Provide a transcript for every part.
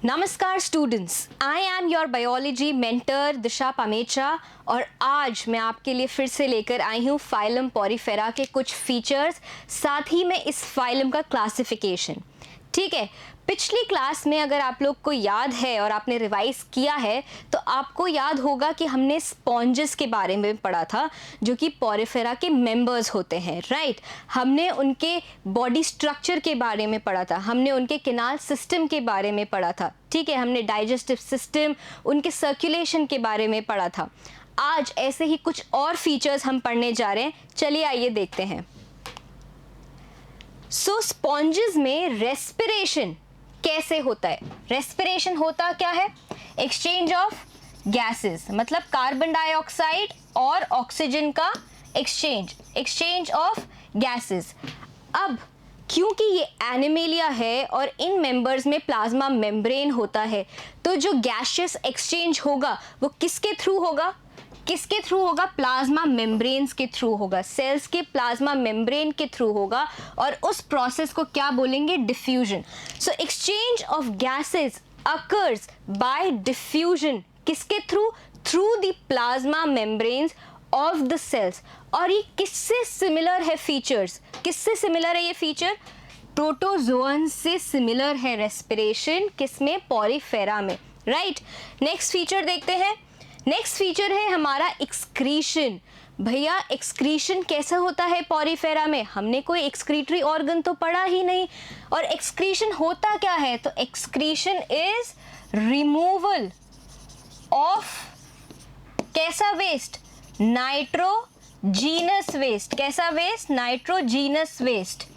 नमस्कार students, I am your biology mentor Disha Pamecha और आज मैं आपके लिए फिर से लेकर आई हूँ फाइलम पॉरीफेरा के कुछ फीचर्स, साथ ही में इस फाइलम का क्लासिफिकेशन। ठीक है, पिछली क्लास में अगर आप लोग को याद है और आपने रिवाइज किया है तो आपको याद होगा कि हमने स्पॉन्जेस के बारे में पढ़ा था जो कि पॉरीफेरा के मेंबर्स होते हैं, राइट। हमने उनके बॉडी स्ट्रक्चर के बारे में पढ़ा था, हमने उनके कैनाल सिस्टम के बारे में पढ़ा था, ठीक है, हमने डाइजेस्टिव सिस्टम, उनके सर्कुलेशन के बारे में पढ़ा था। आज ऐसे ही कुछ और फीचर्स हम पढ़ने जा रहे हैं, चलिए आइए देखते हैं। स्पॉन्जेस में रेस्पिरेशन कैसे होता है? रेस्पिरेशन होता क्या है? एक्सचेंज ऑफ गैसेस, मतलब कार्बन डाइऑक्साइड और ऑक्सीजन का एक्सचेंज ऑफ गैसेस। अब क्योंकि ये एनिमेलिया है और इन मेंबर्स में प्लाज्मा मेम्ब्रेन होता है, तो जो गैसियस एक्सचेंज होगा वो किसके थ्रू होगा? प्लाज्मा मेम्ब्रेन्स के थ्रू होगा, सेल्स के प्लाज्मा मेम्ब्रेन के थ्रू होगा, और उस प्रोसेस को क्या बोलेंगे? Diffusion. So exchange of gases occurs by diffusion, किसके थ्रू? Through the plasma membranes of the cells. और ये किससे सिमिलर है? फीचर्स किससे सिमिलर है ये फीचर? प्रोटोजोअन से सिमिलर है रेस्पिरेशन, किसमें? पॉरीफेरा में, राइट। नेक्स्ट फीचर देखते हैं। नेक्स्ट फीचर है हमारा एक्सक्रीशन। भैया एक्सक्रीशन कैसा होता है पॉरीफेरा में? हमने कोई एक्सक्रीटरी ऑर्गन तो पढ़ा ही नहीं। और एक्सक्रीशन होता क्या है? तो एक्सक्रीशन इज रिमूवल ऑफ कैसा वेस्ट? Nitrogenous waste. कैसा वेस्ट? Nitrogenous waste,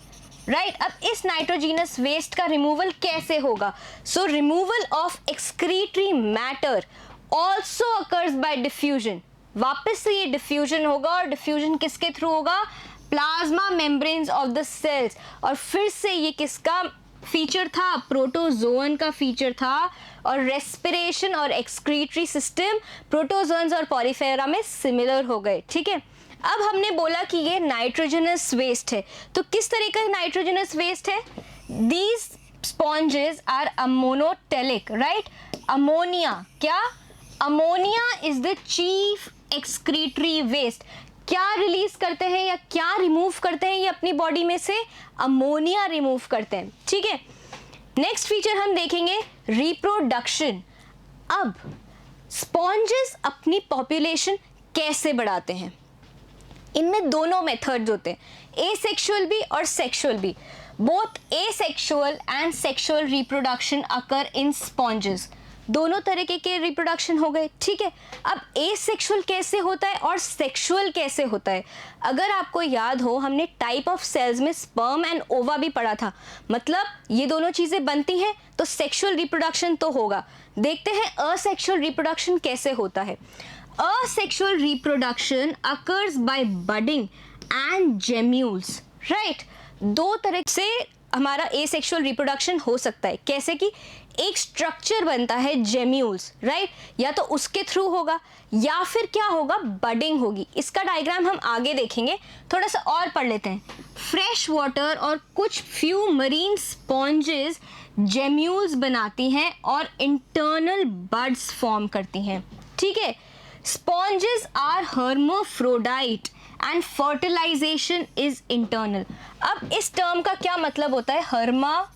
right. अब इस नाइट्रोजीनस वेस्ट का रिमूवल कैसे होगा? So removal of excretory matter also occurs by diffusion. वापस से ये डिफ्यूजन होगा, और डिफ्यूजन किसके थ्रू होगा? Plasma membranes of the cells. और फिर से ये किसका फीचर था? प्रोटोजोअन का फीचर था। और रेस्पिरेशन और एक्सक्रीटरी सिस्टम प्रोटोजोन्स और पॉरीफेरा में सिमिलर हो गए, ठीक है। अब हमने बोला कि ये नाइट्रोजनस वेस्ट है, तो किस तरह का नाइट्रोजनस वेस्ट है? These sponges are ammonotelic, right. Ammonia, क्या? Ammonia is the chief excretory waste. क्या रिलीज करते हैं या क्या रिमूव करते हैं ये अपनी बॉडी में से? अमोनिया रिमूव करते हैं, ठीक है। नेक्स्ट फीचर हम देखेंगे रिप्रोडक्शन। अब स्पॉन्जेस अपनी पॉपुलेशन कैसे बढ़ाते हैं? इनमें दोनों मेथड्स होते हैं, एसेक्सुअल भी और सेक्सुअल भी। Both asexual and sexual reproduction occur in sponges. दोनों तरीके के रिप्रोडक्शन हो गए, ठीक है। अब एसेक्सुअल कैसे होता है और सेक्सुअल कैसे होता है? अगर आपको याद हो, हमने टाइप ऑफ सेल्स में स्पर्म एंड ओवा भी पढ़ा था। मतलब ये दोनों चीजें बनती हैं तो सेक्सुअल रिप्रोडक्शन तो होगा। देखते हैं असेक्सुअल रिप्रोडक्शन कैसे होता है। Asexual reproduction occurs by budding and gemmules, right. दो तरह से हमारा एसेक्सुअल रिप्रोडक्शन हो सकता है। कैसे कि एक स्ट्रक्चर बनता है जेम्यूल्स, राइट, या तो उसके थ्रू होगा या फिर क्या होगा? बडिंग होगी। इसका डायग्राम हम आगे देखेंगे। थोड़ा सा और पढ़ लेते हैं। फ्रेश वाटर और कुछ फ्यू मरीन स्पॉन्जेस जेम्यूल्स बनाती हैं और इंटरनल बड्स फॉर्म करती हैं, ठीक है। Sponges are hermaphrodite and fertilization is internal. अब इस टर्म का क्या मतलब होता है? हर्माफ्रोडाइट,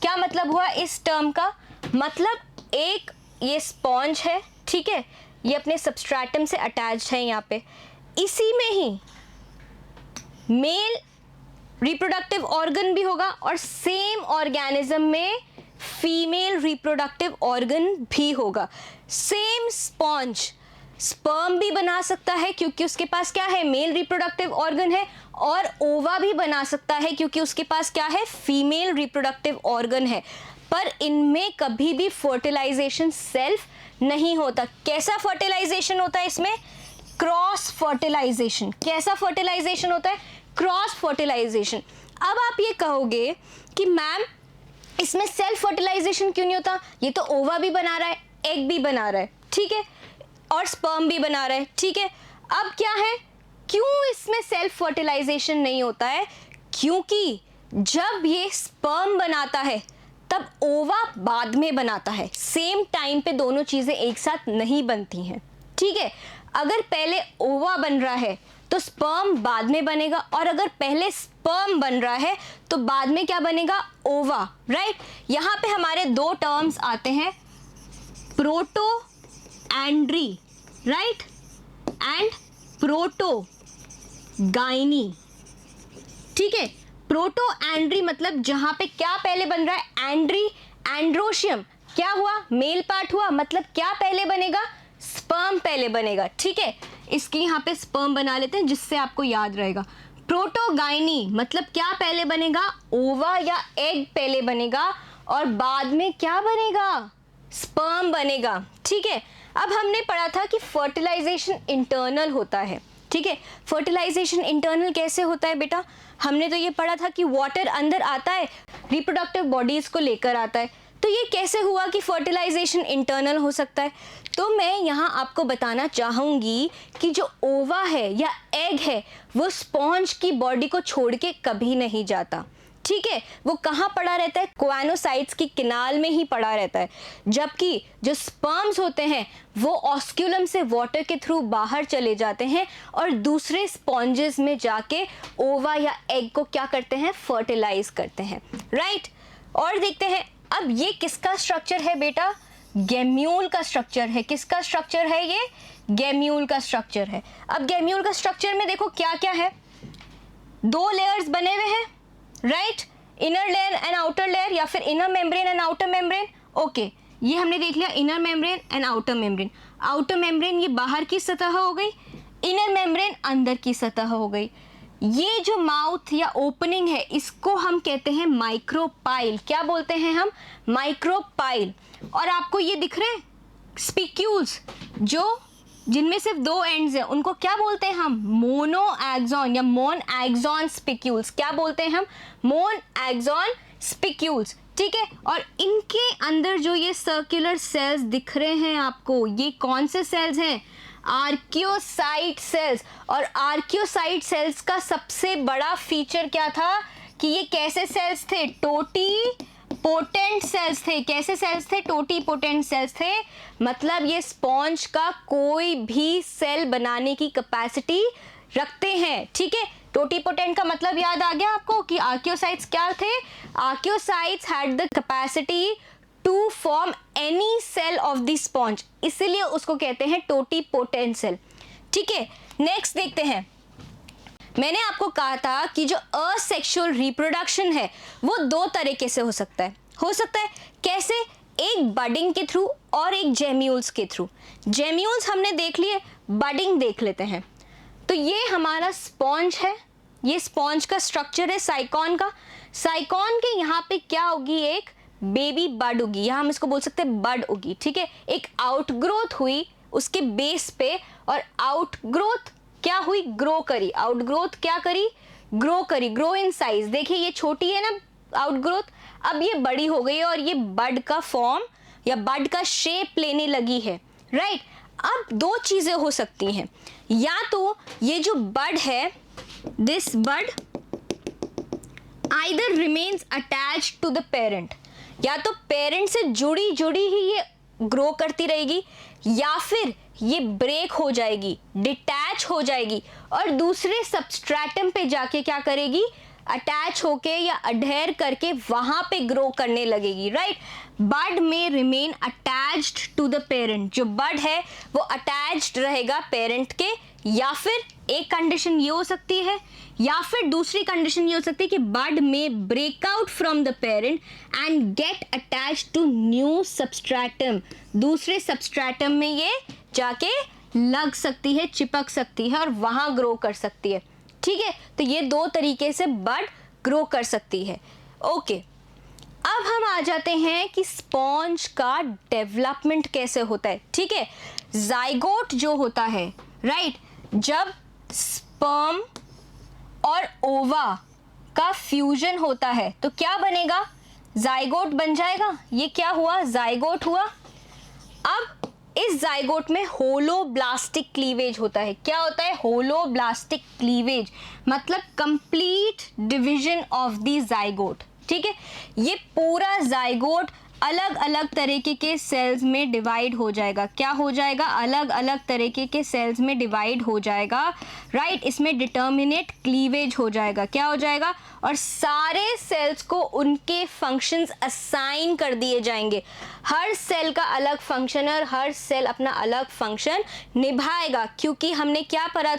क्या मतलब हुआ इस टर्म का? मतलब एक ये स्पॉन्ज है, ठीक है, ये अपने सबस्ट्रेटम से अटैच्ड है यहाँ पे, इसी में ही मेल रिप्रोडक्टिव ऑर्गन भी होगा और सेम ऑर्गेनिज्म में फीमेल रिप्रोडक्टिव ऑर्गन भी होगा। सेम स्पॉन्ज स्पर्म भी बना सकता है क्योंकि उसके पास क्या है? मेल रिप्रोडक्टिव ऑर्गन है, और ओवा भी बना सकता है क्योंकि उसके पास क्या है? फीमेल रिप्रोडक्टिव ऑर्गन है। पर इनमें कभी भी फर्टिलाइजेशन सेल्फ नहीं होता। कैसा फर्टिलाइजेशन होता है इसमें? Cross fertilisation. कैसा फर्टिलाइजेशन होता है? Cross fertilization. अब आप ये कहोगे कि मैम इसमें सेल्फ फर्टिलाइजेशन क्यों नहीं होता? ये तो ओवा भी बना रहा है, एग भी बना रहा है, ठीक है, और स्पर्म भी बना रहा है, ठीक है। अब क्या है? क्यों इसमें सेल्फ फर्टिलाइजेशन नहीं होता है? क्योंकि जब ये स्पर्म बनाता है तब ओवा बाद में बनाता है, सेम टाइम पे दोनों चीजें एक साथ नहीं बनती हैं, ठीक है। अगर पहले ओवा बन रहा है तो स्पर्म बाद में बनेगा, और अगर पहले स्पर्म बन रहा है तो बाद में क्या बनेगा, ओवा, राइट। यहाँ पे हमारे दो टर्म्स आते हैं, protandry, right, and protogyny, ठीक है। प्रोटो एंड्री मतलब जहां पे क्या पहले बन रहा है, एंड्री, एंड्रोशियम क्या हुआ, मेल पार्ट हुआ, मतलब क्या पहले बनेगा, स्पर्म पहले बनेगा, ठीक है। इसकी यहाँ पे स्पर्म बना लेते हैं जिससे आपको याद रहेगा। प्रोटोगाइनी मतलब क्या पहले बनेगा, ओवा या एग पहले बनेगा, और बाद में क्या बनेगा, स्पर्म बनेगा, ठीक है। अब हमने पढ़ा था कि फर्टिलाइजेशन इंटरनल होता है, ठीक है। फर्टिलाइजेशन इंटरनल कैसे होता है बेटा, हमने तो ये पढ़ा था कि वाटर अंदर आता है, रिप्रोडक्टिव बॉडीज को लेकर आता है। तो ये कैसे हुआ कि फर्टिलाइजेशन इंटरनल हो सकता है, तो मैं यहाँ आपको बताना चाहूँगी कि जो ओवा है या एग है वो स्पॉन्ज की बॉडी को छोड़ के कभी नहीं जाता, ठीक है। वो कहाँ पड़ा रहता है, कोआनोसाइट्स की किनाल में ही पड़ा रहता है, जबकि जो स्पर्म्स होते हैं वो ऑस्क्यूलम से वाटर के थ्रू बाहर चले जाते हैं और दूसरे स्पॉन्जेस में जाके ओवा या एग को क्या करते हैं, फर्टिलाइज करते हैं, राइट। और देखते हैं अब ये किसका स्ट्रक्चर है बेटा, गेम्यूल का स्ट्रक्चर है। किसका स्ट्रक्चर है ये, गेम्यूल का स्ट्रक्चर है। अब गेम्यूल का स्ट्रक्चर में देखो क्या क्या है, दो लेयर्स बने हुए हैं, right, inner layer and outer layer, या फिर inner membrane and outer membrane, okay. ये हमने देख लिया inner membrane and outer membrane. Outer membrane ये बाहर की सतह हो गई, इनर मेम्ब्रेन अंदर की सतह हो गई। ये जो माउथ या ओपनिंग है इसको हम कहते हैं माइक्रोपाइल। क्या बोलते हैं हम, माइक्रोपाइल। और आपको ये दिख रहे हैं स्पिक्यूल्स, जो जिनमें सिर्फ दो एंड्स हैं, उनको क्या बोलते हैं हम, मोनो एक्सॉन या मोन एक्सॉन स्पिक्यूल्स। क्या बोलते हैं हम, मोन एक्सॉन स्पिक्यूल्स, ठीक है। और इनके अंदर जो ये सर्कुलर सेल्स दिख रहे हैं आपको, ये कौन से सेल्स हैं, आर्कियोसाइट सेल्स। और आर्कियोसाइट सेल्स का सबसे बड़ा फीचर क्या था कि ये कैसे सेल्स थे, टोटी पोटेंट सेल्स थे। कैसे सेल्स थे, टोटी पोटेंट सेल्स थे, मतलब ये स्पॉन्ज का कोई भी सेल बनाने की कैपेसिटी रखते हैं, ठीक है। टोटी पोटेंट का मतलब याद आ गया आपको कि आर्कियोसाइट्स क्या थे, archaeocytes had the capacity to form any cell of the sponge, इसलिए उसको कहते हैं टोटी पोटेंट सेल, ठीक है। नेक्स्ट देखते हैं, मैंने आपको कहा था कि जो असेक्सुअल रिप्रोडक्शन है वो दो तरीके से हो सकता है। कैसे, एक बडिंग के थ्रू और एक जेम्यूल्स के थ्रू। जेम्यूल्स हमने देख लिए, बडिंग देख लेते हैं। तो ये हमारा स्पॉन्ज है, ये स्पॉन्ज का स्ट्रक्चर है साइकॉन का। साइकॉन के यहाँ पे क्या होगी, एक बेबी बड होगी, यहाँ हम इसको बोल सकते हैं बड होगी, ठीक है। एक आउटग्रोथ हुई उसके बेस पे, और आउटग्रोथ क्या हुई, ग्रो करी। आउटग्रोथ क्या करी, ग्रो करी, ग्रो इन साइज। देखिए ये छोटी है ना आउटग्रोथ, अब ये बड़ी हो गई और ये बड का फॉर्म या बड का शेप लेने लगी है, राइट। अब दो चीजें हो सकती हैं, या तो ये जो बड है, this bud either remains attached to the parent, या तो पेरेंट से जुड़ी जुड़ी ही ये ग्रो करती रहेगी, या फिर ये ब्रेक हो जाएगी, डिटैच हो जाएगी और दूसरे सबस्ट्रेटम पे जाके क्या करेगी, अटैच होके या अडहेर करके वहां पे ग्रो करने लगेगी, राइट। बड में remain attached to the parent, जो बड है वो अटैच्ड रहेगा पेरेंट के, या फिर एक कंडीशन ये हो सकती है, या फिर दूसरी कंडीशन ये हो सकती है कि बड में break out from the parent and get attached to new substratum, दूसरे सबस्ट्रेटम में ये जाके लग सकती है, चिपक सकती है और वहां ग्रो कर सकती है, ठीक है। तो ये दो तरीके से बड ग्रो कर सकती है, ओके। अब हम आ जाते हैं कि स्पॉन्ज का डेवलपमेंट कैसे होता है, ठीक है। जाइगोट जो होता है, राइट, जब स्पर्म और ओवा का फ्यूजन होता है तो क्या बनेगा, जाइगोट बन जाएगा। ये क्या हुआ, जाइगोट हुआ। अब इस जाइगोट में होलोब्लास्टिक क्लीवेज होता है। क्या होता है? होलोब्लास्टिक क्लीवेज, मतलब complete division of the zygote. ठीक है, ये पूरा जाइगोट अलग अलग तरीके के सेल्स में डिवाइड हो जाएगा। क्या हो जाएगा? अलग अलग तरीके के सेल्स में डिवाइड हो जाएगा, राइट। इसमें डिटर्मिनेट क्लीवेज हो जाएगा। क्या हो जाएगा? और सारे सेल्स को उनके फंक्शंस असाइन कर दिए जाएंगे। हर सेल का अलग फंक्शन और हर सेल अपना अलग फंक्शन निभाएगा, क्योंकि हमने क्या पढ़ा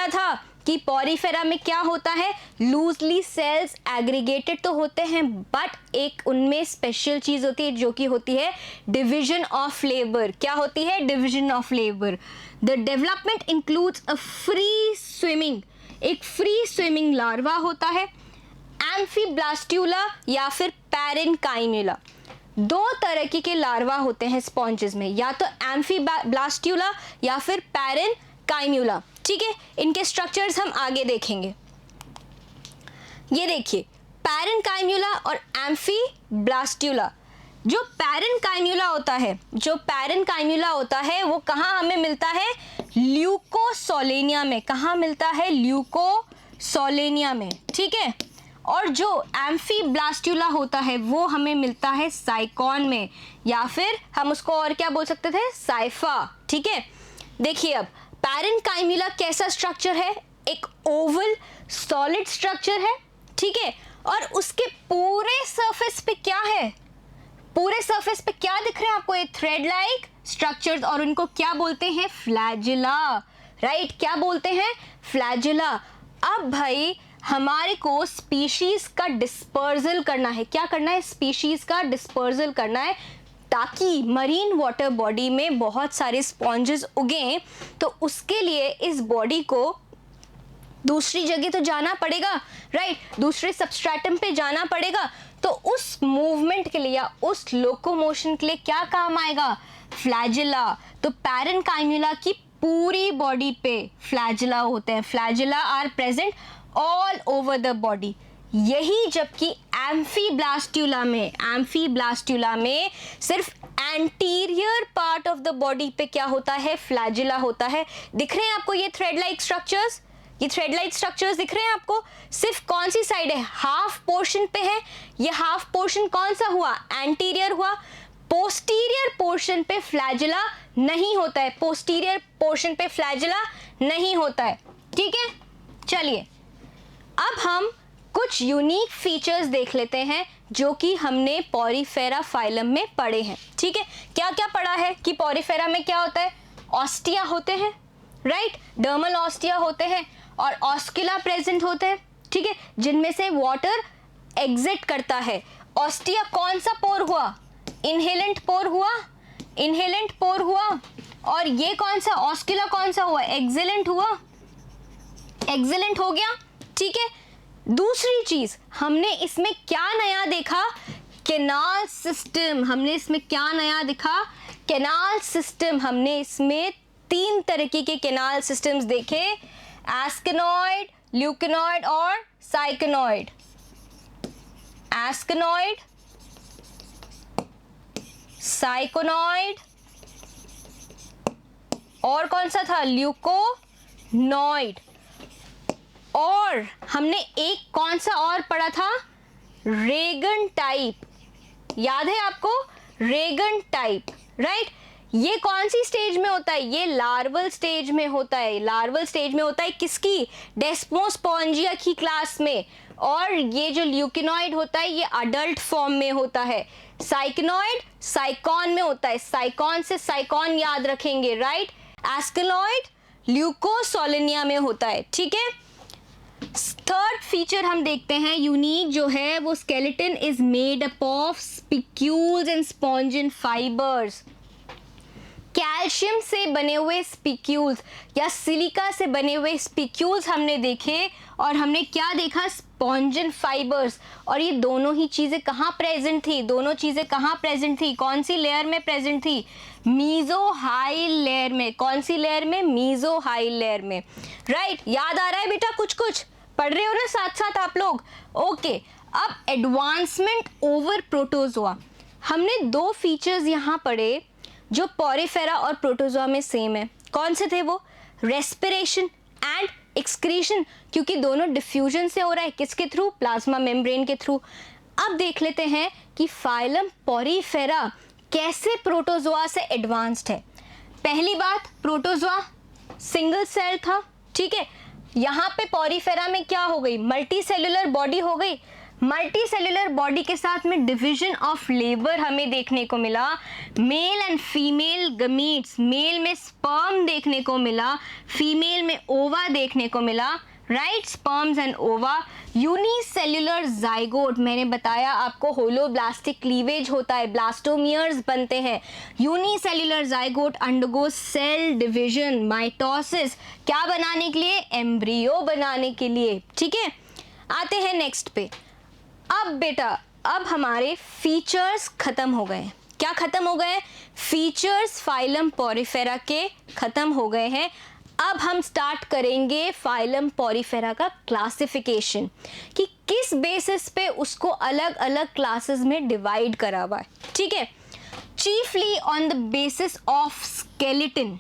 था कि पॉरीफेरा में क्या होता है? लूजली सेल्स एग्रीगेटेड तो होते हैं, बट एक उनमें स्पेशल चीज होती है जो कि होती है डिवीजन ऑफ लेबर। क्या होती है? Division of labour. The development includes a free swimming, एक फ्री स्विमिंग लार्वा होता है, एम्फीब्लास्ट्यूला या फिर पैरेन्काइम्यूला। दो तरह के लार्वा होते हैं स्पॉन्जेस में, या तो एम्फीब्लास्ट्यूला या फिर पैरेन्काइम्यूला। ठीक है, इनके स्ट्रक्चर्स हम आगे देखेंगे। ये देखिए, पैरेन्काइम्यूला और एम्फीब्लास्ट्यूला। जो पैरेन्काइम्यूला होता है वो कहाँ हमें मिलता है? ल्यूकोसोलेनिया में। कहाँ मिलता है? ल्यूकोसोलेनिया में। ठीक है, और जो एम्फीब्लास्ट्यूला होता है वो हमें मिलता है साइकॉन में, या फिर हम उसको और क्या बोल सकते थे? साइफा। ठीक है, देखिए अब पैरेन्काइम्यूला कैसा स्ट्रक्चर है? एक ओवल सॉलिड स्ट्रक्चर है। ठीक है, और उसके पूरे सरफेस पे क्या है? पूरे सरफेस पे क्या दिख रहे हैं आपको? ये थ्रेड लाइक स्ट्रक्चर्स, और उनको क्या बोलते हैं? Flagella, right. क्या बोलते हैं? फ्लैजिला। अब भाई हमारे को स्पीशीज का डिस्पर्जल करना है। क्या करना है? स्पीशीज का डिस्पर्जल करना है, ताकि मरीन वाटर बॉडी में बहुत सारे स्पॉन्जेस उगें। तो उसके लिए इस बॉडी को दूसरी जगह तो जाना पड़ेगा, राइट, दूसरे सबस्ट्रेटम पे जाना पड़ेगा। तो उस मूवमेंट के लिए या उस लोकोमोशन के लिए क्या काम आएगा? फ्लैजिला। तो पैरेन्काइम्यूला की पूरी बॉडी पे फ्लैजिला होते हैं। Flagella are present all over the body. यही जबकि एम्फीब्लास्ट्यूला में सिर्फ anterior part of the body पे क्या होता है? फ्लैजिला होता है। दिख रहे हैं आपको ये थ्रेड लाइक स्ट्रक्चर्स? ये थ्रेड लाइक स्ट्रक्चर्स दिख रहे हैं आपको? सिर्फ कौन सी साइड है? हाफ पोर्शन पे है। ये हाफ पोर्शन कौन सा हुआ? एंटीरियर हुआ। पोस्टीरियर पोर्शन पे फ्लैजिला नहीं होता है। पोस्टीरियर पोर्शन पे फ्लैजिला नहीं होता है। ठीक है, चलिए अब हम कुछ यूनिक फीचर्स देख लेते हैं जो कि हमने पॉरीफेरा फाइलम में पढ़े हैं। ठीक है, क्या क्या पढ़ा है कि पॉरीफेरा में क्या होता है? ऑस्टिया होते हैं, राइट, डर्मल ऑस्टिया होते हैं, और ऑस्कुला प्रेजेंट होते हैं। ठीक है, जिनमें से वाटर एग्जिट करता है। ऑस्टिया कौन सा पोर हुआ? इनहेलेंट पोर हुआ। और ये कौन सा? ऑस्कुला कौन सा हुआ? एक्सिलेंट हुआ। एक्सिलेंट हो गया। ठीक है, दूसरी चीज हमने इसमें क्या नया देखा? Canal system. हमने इसमें क्या नया देखा? Canal system. हमने इसमें 3 तरीके के कैनाल सिस्टम्स देखे, एस्केनॉइड, ल्यूकेनॉइड और साइकेनॉइड। एस्केनॉइड, साइकोनॉइड, और कौन सा था? ल्यूकोनॉइड। और हमने एक कौन सा और पढ़ा था? Rhagon type. याद है आपको? Rhagon type, right. ये कौन सी स्टेज में होता है? ये लार्वल स्टेज में होता है। लार्वल स्टेज में होता है किसकी? डेस्मोस्पोंजिया की क्लास में। और ये जो ल्यूकेनॉइड होता है ये अडल्ट फॉर्म में होता है। साइकेनॉइड साइकॉन में होता है। साइकॉन से साइकॉन याद रखेंगे, राइट। एस्केनॉइड ल्यूकोसोलेनिया में होता है। ठीक है, थर्ड फीचर हम देखते हैं यूनिक जो है वो skeleton is made up of spicules and spongin fibres. Calcium से बने हुए स्पिक्यूल्स या सिलिका से बने हुए स्पिक्यूल्स हमने देखे, और हमने क्या देखा? Spongin fibres. और ये दोनों ही चीजें कहाँ प्रेजेंट थी? दोनों चीजें कहाँ प्रेजेंट थी? कौन सी लेयर में प्रेजेंट थी? मीजोहाइल लेयर में। कौन सी लेयर में? मीजोहाइल लेयर में, राइट। याद आ रहा है बेटा? कुछ पढ़ रहे हो ना साथ साथ आप लोग? ओके, अब एडवांसमेंट ओवर प्रोटोजोआ। हमने 2 फीचर्स यहाँ पढ़े जो पॉरीफेरा और प्रोटोजोआ में सेम है। कौन से थे वो? रेस्पिरेशन एंड एक्सक्रीशन, क्योंकि दोनों डिफ्यूजन से हो रहा है, किसके थ्रू? प्लाज्मा मेम्ब्रेन के थ्रू। अब देख लेते हैं कि फाइलम पॉरीफेरा कैसे प्रोटोजोआ से एडवांस्ड है। पहली बात, प्रोटोजोआ सिंगल सेल था, ठीक है। यहाँ पे पॉरीफेरा में क्या हो गई? मल्टी सेलुलर बॉडी हो गई। मल्टी सेलुलर बॉडी के साथ में डिवीजन ऑफ लेबर हमें देखने को मिला। Male and female gametes, male में स्पर्म देखने को मिला, फीमेल में ओवा देखने को मिला, right, sperms and ova. Unicellular zygote, मैंने बताया आपको होलोब्लास्टिक क्लीवेज होता है, ब्लास्टोमियर्स बनते हैं। Unicellular zygote undergo cell division, mitosis, क्या बनाने के लिए? एम्ब्रियो बनाने के लिए, ठीक है। आते हैं नेक्स्ट पे। अब बेटा, अब हमारे फीचर्स खत्म हो गए। क्या खत्म हो गए? फीचर्स फाइलम पॉरीफेरा के खत्म हो गए हैं। अब हम स्टार्ट करेंगे फाइलम पॉरीफेरा का क्लासिफिकेशन, कि किस बेसिस पे उसको अलग अलग क्लासेस में डिवाइड करा हुआ है, ठीक है। Chiefly on the basis of skeleton,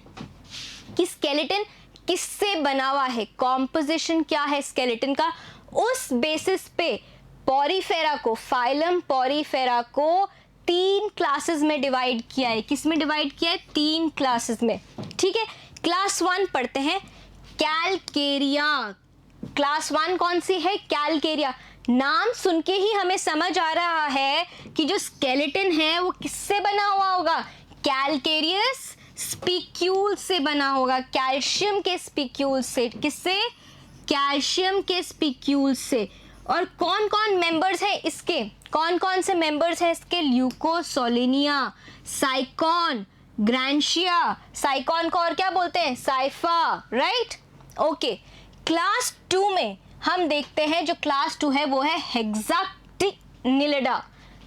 कि स्केलेटन किससे बना हुआ है, कॉम्पोजिशन क्या है स्केलेटन का, उस बेसिस पे पॉरीफेरा को, फाइलम पॉरीफेरा को 3 क्लासेस में डिवाइड किया है। किस में डिवाइड किया है? 3 क्लासेस में, ठीक है। क्लास 1 पढ़ते हैं, कैलकेरिया। क्लास 1 कौन सी है? कैलकेरिया। नाम सुन के ही हमें समझ आ रहा है कि जो स्केलेटन है वो किससे बना हुआ होगा? कैलकेरियस स्पिक्यूल से बना होगा, कैल्शियम के स्पिक्यूल से। किससे? कैल्शियम के स्पिक्यूल से। और कौन कौन मेंबर्स हैं इसके? कौन कौन से मेंबर्स हैं इसके? ल्यूकोसोलिनिया, साइकॉन, ग्रैंशिया। साइकॉन को और क्या बोलते हैं? Cipher, right, okay. क्लास 2 में हम देखते हैं, जो क्लास 2 है वो है हेक्साक्टिनिलिडा,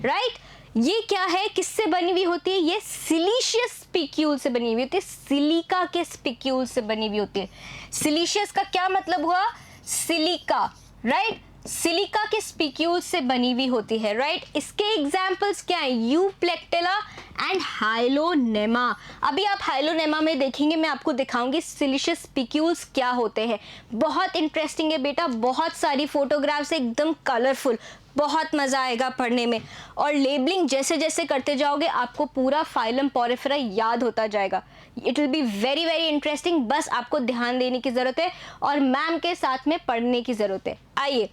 राइट। ये क्या है? किससे बनी हुई होती है? ये सिलीशियस स्पिक्यूल से बनी हुई होती है, सिलिका के स्पिक्यूल से बनी हुई होती है। सिलीशियस का क्या मतलब हुआ? सिलिका, राइट, सिलिका के स्पिक्यूल से बनी हुई होती है, राइट। इसके एग्जाम्पल्स क्या है? Euplectella and Hyalonema. अभी आप हाइलोनेमा में देखेंगे, मैं आपको दिखाऊंगी सिलिशियस स्पिक्यूल्स क्या होते हैं। बहुत इंटरेस्टिंग है बेटा, बहुत सारी फोटोग्राफ्स, एकदम कलरफुल, बहुत मज़ा आएगा पढ़ने में। और लेबलिंग जैसे जैसे करते जाओगे आपको पूरा फाइलम पॉरीफेरा याद होता जाएगा। It will be very very interesting. बस आपको ध्यान देने की ज़रूरत है और मैम के साथ में पढ़ने की ज़रूरत है। आइए,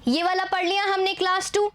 ये वाला पढ़ लिया हमने क्लास 2।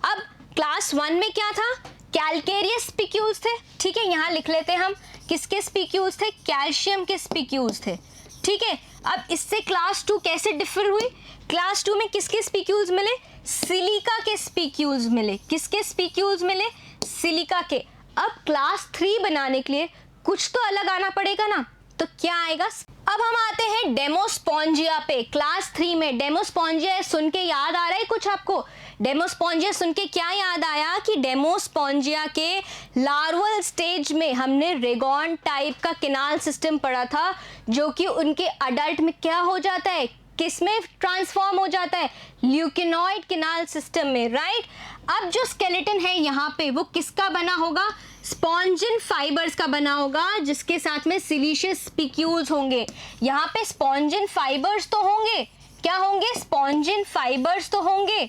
अब क्लास 1 में क्या था? कैलकेरियस स्पिक्यूल्स थे, ठीक है। यहाँ लिख लेते हैं हम, किसके स्पिक्यूल्स थे? कैल्शियम के स्पिक्यूल्स थे, ठीक है। अब इससे क्लास 2 कैसे डिफर हुई? क्लास 2 में किसके स्पिक्यूल्स मिले? सिलिका के स्पिक्यूल्स मिले। किसके स्पिक्यूल्स मिले? सिलिका के। अब क्लास 3 बनाने के लिए कुछ तो अलग आना पड़ेगा ना, तो क्या आएगा? अब हम आते हैं डेमोस्पोंजिया पे। क्लास 3 में डेमोस्पोंजिया सुन के याद आ रहा है कुछ आपको? डेमोस्पोंजिया सुन के क्या याद आया? कि डेमोस्पोंजिया के लार्वल स्टेज में हमने रेगॉन टाइप का किनाल सिस्टम पढ़ा था, जो कि उनके अडल्ट में क्या हो जाता है? किस में ट्रांसफॉर्म हो जाता है? ल्यूकेनॉइड किनाल सिस्टम में, राइट। अब जो स्केलेटन है यहाँ पे वो किसका बना होगा? स्पॉन्जिन फाइबर्स का बना होगा, जिसके साथ में सिलिशियस स्पिक्यूल्स होंगे। यहाँ पे स्पॉन्जिन फाइबर्स तो होंगे, क्या होंगे? स्पॉन्जिन फाइबर्स तो होंगे,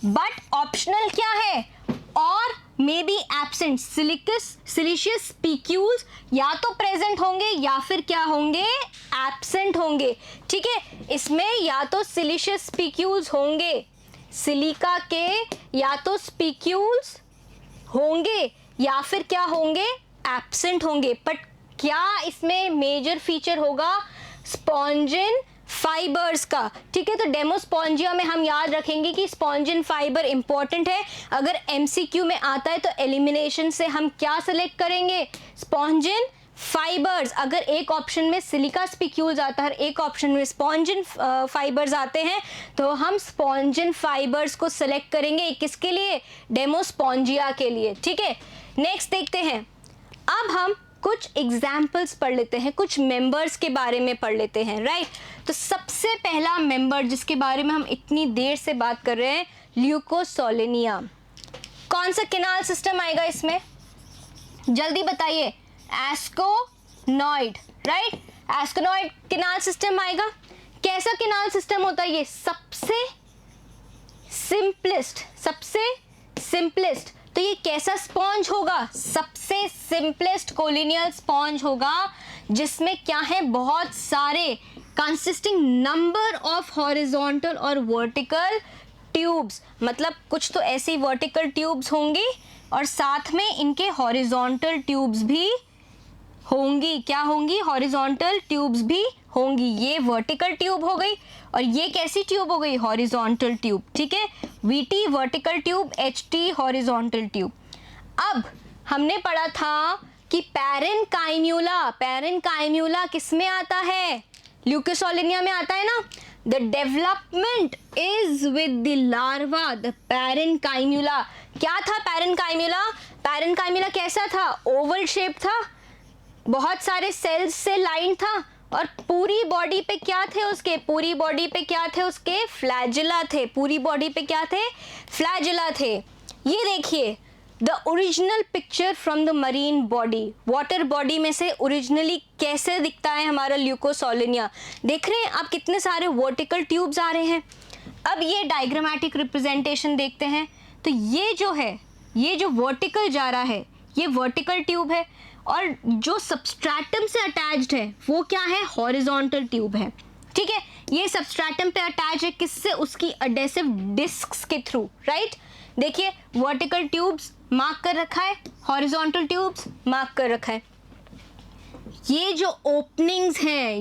बट ऑप्शनल क्या है? और may be absent siliceous spicules या तो प्रेजेंट होंगे या फिर क्या होंगे? एब्सेंट होंगे, ठीक है। इसमें या तो सिलिशियस स्पिक्यूल्स होंगे, सिलिका के या तो स्पिक्यूल्स होंगे या फिर क्या होंगे? एब्सेंट होंगे। बट क्या इसमें मेजर फीचर होगा? स्पॉन्जिन फाइबर्स का, ठीक है। तो डेमोस्पोंजिया में हम याद रखेंगे कि स्पॉन्जिन फाइबर इंपॉर्टेंट है। अगर एमसीक्यू में आता है तो एलिमिनेशन से हम क्या सेलेक्ट करेंगे? Spongin fibres. अगर एक ऑप्शन में सिलिका स्पिक्यूल्स आता है, एक ऑप्शन में स्पॉन्जिन फाइबर्स आते हैं, तो हम स्पॉन्जिन फाइबर्स को सेलेक्ट करेंगे। किसके लिए? डेमोस्पोंजिया के लिए, ठीक है। नेक्स्ट देखते हैं। अब हम कुछ एग्जाम्पल्स पढ़ लेते हैं, कुछ मेंबर्स के बारे में पढ़ लेते हैं, राइट। तो सबसे पहला मेंबर जिसके बारे में हम इतनी देर से बात कर रहे हैं, ल्यूकोसोलिनिया। कौन सा किनाल सिस्टम आएगा इसमें? जल्दी बताइए, एस्कोनॉइड, राइट। एस्कोनॉइड किनाल सिस्टम आएगा। कैसा किनाल सिस्टम होता है ये? सबसे सिंपलेस्ट। तो ये कैसा स्पॉन्ज होगा? सबसे सिंपलेस्ट कोलिनियल स्पॉन्ज होगा, जिसमें क्या है, बहुत सारे कंसिस्टिंग नंबर ऑफ हॉरिजॉन्टल और वर्टिकल ट्यूब्स, मतलब कुछ तो ऐसी वर्टिकल ट्यूब्स होंगी और साथ में इनके हॉरिजॉन्टल ट्यूब्स भी होंगी। क्या होंगी? हॉरिजॉन्टल ट्यूब्स भी होंगी। ये वर्टिकल ट्यूब हो गई और ये कैसी ट्यूब हो गई? हॉरिजॉन्टल ट्यूब, ठीक है। VT vertical tube, HT horizontal tube. अब हमने पढ़ा था कि पैरेन्काइम्यूला किसमें आता है? ल्यूकोसोलिनिया में आता है ना। The development is with the larva, the parenchymula. क्या था पैरेन्काइम्यूला? पैरेन्काइम्यूला कैसा था? ओवल शेप था, बहुत सारे सेल्स से लाइन था और पूरी बॉडी पे क्या थे उसके? पूरी बॉडी पे क्या थे उसके? फ्लैजिला थे। पूरी बॉडी पे क्या थे? फ्लैजिला थे। ये देखिए, the original picture from the marine body, water body में से ओरिजिनली कैसे दिखता है हमारा ल्यूकोसोलिनिया। देख रहे हैं आप कितने सारे वर्टिकल ट्यूब्स आ रहे हैं। अब ये डायग्रामेटिक रिप्रेजेंटेशन देखते हैं। तो ये जो है, ये जो वर्टिकल जा रहा है, ये वर्टिकल ट्यूब है और जो सबस्ट्रैटम से अटैच्ड है वो क्या है? हॉरिजॉन्टल ट्यूब है, ठीक है। ये सबस्ट्रैटम पे अटैच है किससे? उसकी एडेसिव डिस्क्स के थ्रू, राइट। देखिए, वर्टिकल ट्यूब्स मार्क कर रखा है, हॉरिजॉन्टल ट्यूब्स मार्क कर रखा है। ये जो ओपनिंग्स हैं,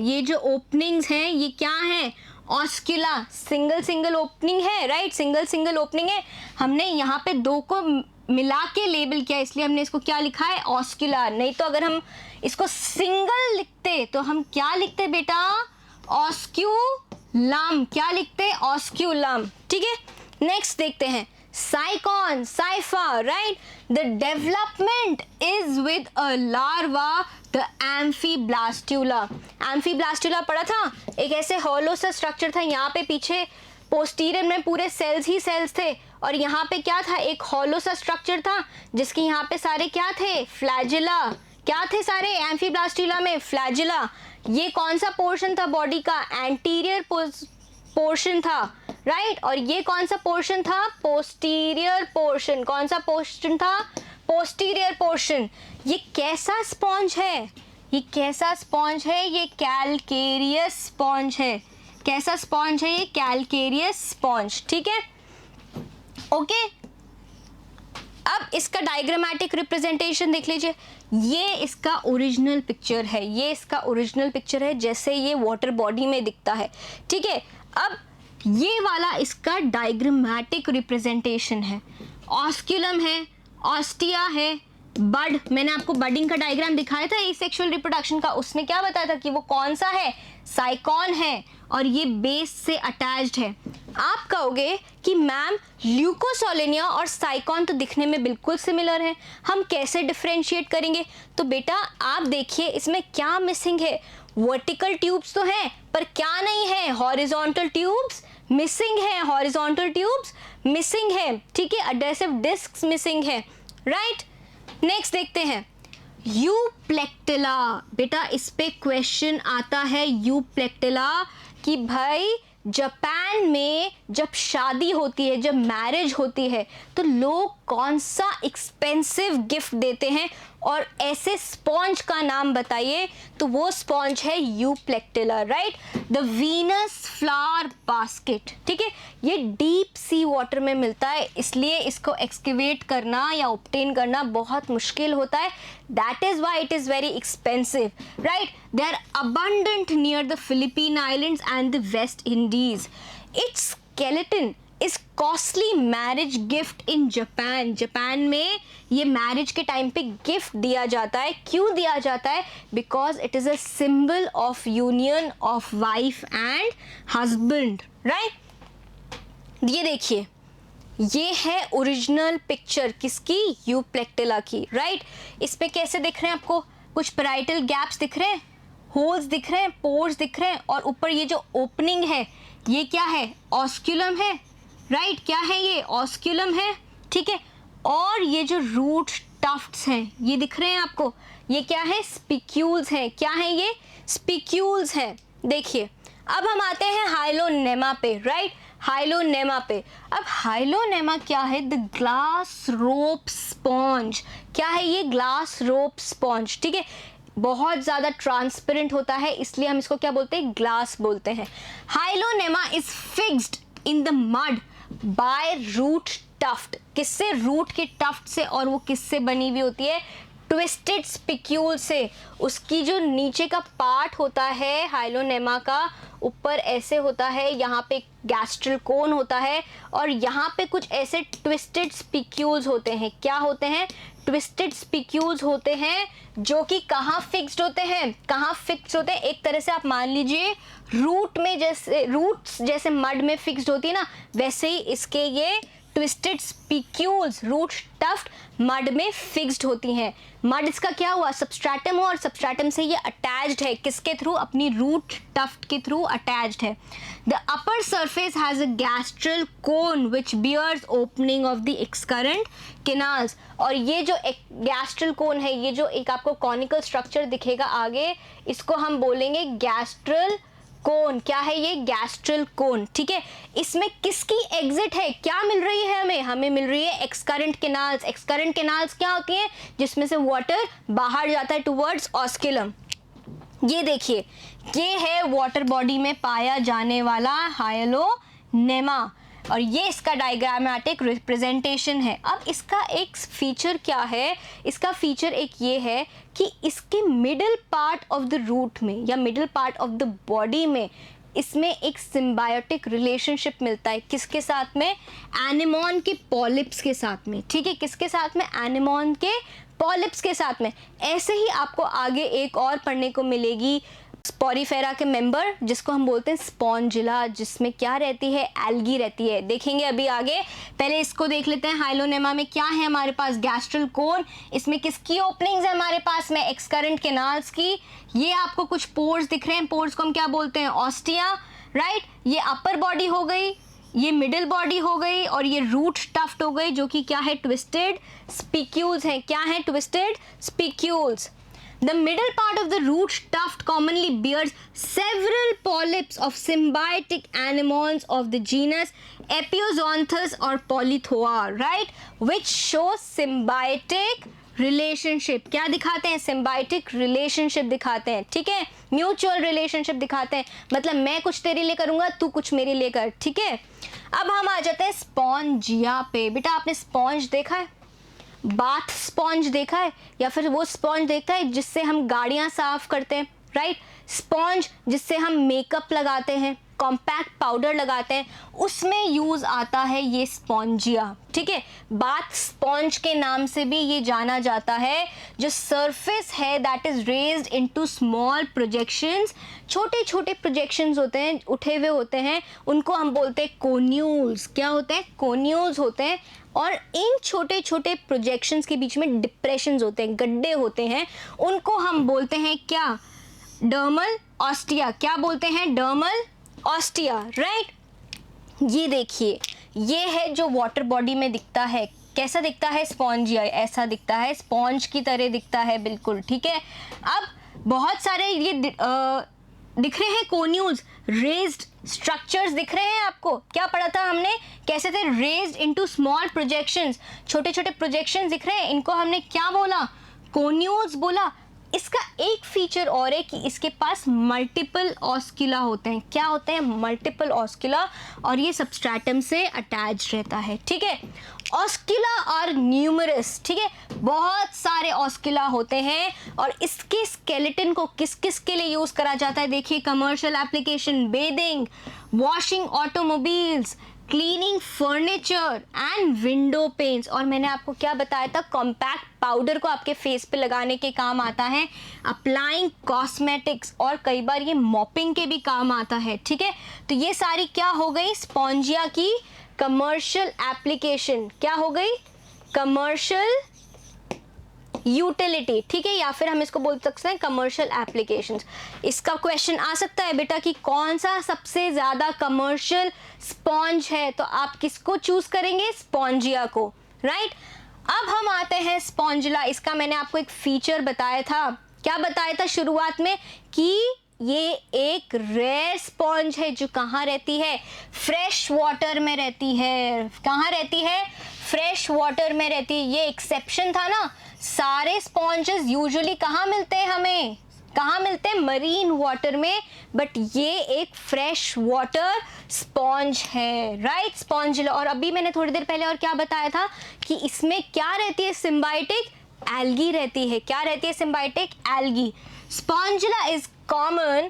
ये क्या है? ऑस्क्यूला, सिंगल ओपनिंग है, राइट। सिंगल ओपनिंग है। हमने यहाँ पे दो को मिला के लेबल किया, इसलिए हमने इसको क्या लिखा है? ऑस्क्यूलर। नहीं तो अगर हम इसको सिंगल लिखते तो हम क्या लिखते बेटा? ऑस्क्यूलम। क्या लिखते? ऑस्क्यूलम, ठीक है। नेक्स्ट देखते हैं, Sycon, Scypha, right. The development is with a larva, the amphiblastula. Amphiblastula पढ़ा था, एक ऐसे हॉलो सा स्ट्रक्चर था, यहाँ पे पीछे पोस्टीरियर में पूरे सेल्स ही सेल्स थे और यहाँ पे क्या था? एक हॉलो सा स्ट्रक्चर था जिसके यहाँ पे सारे क्या थे? फ्लैजिला। क्या थे सारे एम्फीब्लास्टुला में? फ्लैजिला। ये कौन सा पोर्शन था बॉडी का? एंटीरियर पोर्शन था, राइट। और ये कौन सा पोर्शन था? Posterior portion. कौन सा पोर्शन था? Posterior portion. ये कैसा स्पॉन्ज है? ये कैलकेरियस स्पॉन्ज है। कैसा स्पॉन्ज है ये? कैलकेरियस स्पॉन्ज, ठीक है, ओके। अब इसका डायग्रामेटिक रिप्रेजेंटेशन देख लीजिए। ये इसका ओरिजिनल पिक्चर है, जैसे ये वाटर बॉडी में दिखता है, ठीक है। अब ये वाला इसका डायग्रामेटिक रिप्रेजेंटेशन है। ऑस्क्यूलम है, ऑस्टिया है, बड। मैंने आपको बडिंग का डायग्राम दिखाया था एसेक्सुअल रिप्रोडक्शन का, उसमें क्या बताया था कि वो कौन सा है? साइकॉन है और ये बेस से अटैच्ड है। आप कहोगे कि मैम ल्यूकोसोलिनिया और साइकॉन तो दिखने में बिल्कुल सिमिलर हैं, हम कैसे डिफरेंशिएट करेंगे? तो बेटा आप देखिए इसमें क्या मिसिंग है। वर्टिकल ट्यूब्स तो हैं पर क्या नहीं है? हॉरिजॉन्टल ट्यूब्स मिसिंग है, ठीक है। एडेसिव डिस्क्स मिसिंग है, राइट। नेक्स्ट देखते हैं, यूप्लेक्टिला। बेटा इस पे क्वेश्चन आता है यूप्लेक्टिला कि भाई जापान में जब शादी होती है, जब मैरिज होती है, तो लोग कौन सा एक्सपेंसिव गिफ्ट देते हैं और ऐसे स्पॉन्ज का नाम बताइए। तो वो स्पॉन्ज है Euplectella, right. The Venus flower basket, ठीक है। ये डीप सी वाटर में मिलता है, इसलिए इसको एक्सकेवेट करना या ऑब्टेन करना बहुत मुश्किल होता है। That is why it is very expensive, right. They are abundant near the Philippine islands and the West Indies. Its skeleton is costly marriage gift in Japan. Japan में ये मैरिज के टाइम पे gift दिया जाता है। क्यों दिया जाता है? Because it is a symbol of union of wife and husband, right. ये देखिए, ये है ओरिजिनल पिक्चर किसकी? यूप्लेक्टिला की, राइट। इस पे कैसे दिख रहे हैं आपको? कुछ पैराइटल गैप्स दिख रहे हैं, होल्स दिख रहे हैं, पोर्स दिख रहे हैं और ऊपर ये जो ओपनिंग है ये क्या है? ऑस्क्यूलम है, राइट। क्या है ये? ऑस्क्यूलम है, ठीक है। और ये जो रूट टफ्ट्स हैं, ये दिख रहे हैं आपको, ये क्या है, स्पिक्यूल्स हैं। क्या है ये, स्पिक्यूल्स हैं। देखिए अब हम आते हैं हाइलोनेमा पे, राइट, हाइलोनेमा पे। अब हाइलोनेमा क्या है, द ग्लास रोप स्पॉन्ज। क्या है ये, ग्लास रोप स्पॉन्ज, ठीक है, बहुत ज़्यादा ट्रांसपेरेंट होता है, इसलिए हम इसको क्या बोलते हैं, ग्लास बोलते हैं। Hyalonema is fixed in the mud by root tuft. किससे, रूट के टफ्ट से, और वो किससे बनी हुई होती है, ट्विस्टेड स्पिक्यूल से। उसकी जो नीचे का पार्ट होता है हाइलोनेमा का, ऊपर ऐसे होता है, यहाँ पे गैस्ट्रल कोन होता है, और यहाँ पे कुछ ऐसे ट्विस्टेड स्पिक्यूल्स होते हैं। क्या होते हैं, ट्विस्टेड स्पिक्यूल्स होते हैं, जो कि कहाँ फिक्स्ड होते हैं, कहाँ फिक्स्ड होते हैं, एक तरह से आप मान लीजिए रूट में, जैसे रूट्स जैसे मड में फिक्स्ड होती है ना, वैसे ही इसके ये twisted spicules, root tuft mud में फिक्स्ड होती हैं। मड इसका क्या हुआ, सबस्ट्रेटम हुआ, और सबस्ट्रेटम से ये अटैच्ड है, किसके थ्रू, अपनी रूट टफ्ट के थ्रू अटैच्ड है। The upper surface has a gastral cone which bears opening of the excurrent canals. और ये जो एक गैस्ट्रल कोन है, ये जो एक आपको कॉनिकल स्ट्रक्चर दिखेगा आगे, इसको हम बोलेंगे गैस्ट्रल कोन। क्या है ये, गैस्ट्रल कोन, ठीक है। इसमें किसकी एग्जिट है, क्या मिल रही है हमें, हमें मिल रही है एक्सकरेंट कैनाल्स। एक्सकरेंट कैनाल्स क्या होती हैं, जिसमें से वाटर बाहर जाता है टुवर्ड्स ऑस्किलम। ये देखिए, ये है वाटर बॉडी में पाया जाने वाला हाइलोनेमा, और ये इसका डायग्रामेटिक रिप्रेजेंटेशन है। अब इसका एक फीचर क्या है, इसका फीचर एक ये है कि इसके middle part of the root में या middle part of the body में इसमें एक सिम्बायोटिक रिलेशनशिप मिलता है, किसके साथ में, एनेमोन के पॉलिप्स के साथ में, ठीक है, किसके साथ में, एनेमोन के पॉलिप्स के साथ में। ऐसे ही आपको आगे एक और पढ़ने को मिलेगी स्पोरीफेरा के मेंबर, जिसको हम बोलते हैं स्पॉन्जिला, जिसमें क्या रहती है, एल्गी रहती है। देखेंगे अभी आगे, पहले इसको देख लेते हैं। हाइलोनेमा में क्या है हमारे पास, गैस्ट्रल कोन, इसमें किसकी ओपनिंग्स है हमारे पास में, एक्सकरेंट कैनाल्स की। ये आपको कुछ पोर्स दिख रहे हैं, पोर्स को हम क्या बोलते हैं, ऑस्टिया, राइट। ये अपर बॉडी हो गई, ये मिडिल बॉडी हो गई, और ये रूट टफ्ट हो गई, जो कि क्या है, ट्विस्टेड स्पिक्यूल्स हैं। क्या है, twisted spicules. The middle part of the root tuft commonly bears several polyps of symbiotic anemones of the genus Epioxanthus or Polythoa, right? Which show symbiotic relationship. क्या दिखाते हैं, symbiotic relationship दिखाते हैं, ठीक है, mutual relationship दिखाते हैं, मतलब मैं कुछ तेरे लिए करूँगा, तू कुछ मेरे लिए कर, ठीक है। अब हम आ जाते हैं स्पॉन्जिया पे। बेटा आपने स्पॉन्ज देखा है, बाथ स्पॉन्ज देखा है, या फिर वो स्पॉन्ज देखा है जिससे हम गाड़ियाँ साफ करते हैं, राइट, स्पॉन्ज जिससे हम मेकअप लगाते हैं, कॉम्पैक्ट पाउडर लगाते हैं, उसमें यूज़ आता है ये स्पॉन्जिया, ठीक है। बाथ स्पॉन्ज के नाम से भी ये जाना जाता है। जो सरफेस है that is raised into small projections, छोटे छोटे प्रोजेक्शंस होते हैं, उठे हुए होते हैं, उनको हम बोलते हैं कोन्यूल्स। क्या होते हैं, कोन्यूल्स होते हैं। और इन छोटे छोटे प्रोजेक्शंस के बीच में डिप्रेशंस होते हैं, गड्ढे होते हैं, उनको हम बोलते हैं क्या, डर्मल ऑस्टिया। क्या बोलते हैं, डर्मल ऑस्टिया, राइट। ये देखिए, ये है जो वाटर बॉडी में दिखता है, कैसा दिखता है, स्पॉन्जिया, ऐसा दिखता है, स्पॉन्ज की तरह दिखता है, बिल्कुल, ठीक है। अब बहुत सारे ये दिख रहे हैं कोन्यूल्स, रेज्ड स्ट्रक्चर्स दिख रहे हैं आपको। क्या पढ़ा था हमने, कैसे थे, रेज्ड इनटू स्मॉल प्रोजेक्शंस, छोटे छोटे प्रोजेक्शंस दिख रहे हैं, इनको हमने क्या बोला, कोन्यूल्स बोला। इसका एक फीचर और है कि इसके पास मल्टीपल ऑस्किला होते हैं। क्या होते हैं, मल्टीपल ऑस्किला, और ये सबस्ट्रेटम से अटैच रहता है, ठीक है। ऑस्किला आर न्यूमरस, ठीक है, बहुत सारे ऑस्किला होते हैं। और इसके स्केलेटन को किस किस के लिए यूज करा जाता है, देखिए, commercial application, bathing, washing automobiles, cleaning furniture and window paints. और मैंने आपको क्या बताया था, कॉम्पैक्ट पाउडर को आपके फेस पे लगाने के काम आता है, अप्लाइंग कॉस्मेटिक्स, और कई बार ये मॉपिंग के भी काम आता है, ठीक है। तो ये सारी क्या हो गई, स्पॉन्जिया की कमर्शियल एप्लीकेशन। क्या हो गई, कमर्शियल यूटिलिटी, ठीक है, या फिर हम इसको बोल सकते हैं कमर्शियल एप्लीकेशंस। इसका क्वेश्चन आ सकता है बेटा कि कौन सा सबसे ज़्यादा कमर्शियल स्पॉन्ज है, तो आप किसको चूज करेंगे, स्पॉन्जिया को, राइट। अब हम आते हैं स्पॉन्जिला। इसका मैंने आपको एक फीचर बताया था, क्या बताया था शुरुआत में, कि ये एक रेयर स्पॉन्ज है जो कहाँ रहती है, फ्रेश वाटर में रहती है। कहाँ रहती है, फ्रेश वाटर में रहती है। ये एक्सेप्शन था ना, सारे स्पॉन्जेस यूजुअली कहाँ मिलते हैं, हमें कहाँ मिलते हैं, मरीन वाटर में, बट ये एक फ्रेश वाटर स्पॉन्ज है, राइट, स्पॉन्जिला। और अभी मैंने थोड़ी देर पहले और क्या बताया था कि इसमें क्या रहती है, सिम्बायोटिक एल्गी रहती है। क्या रहती है, symbiotic algae. Spongilla is common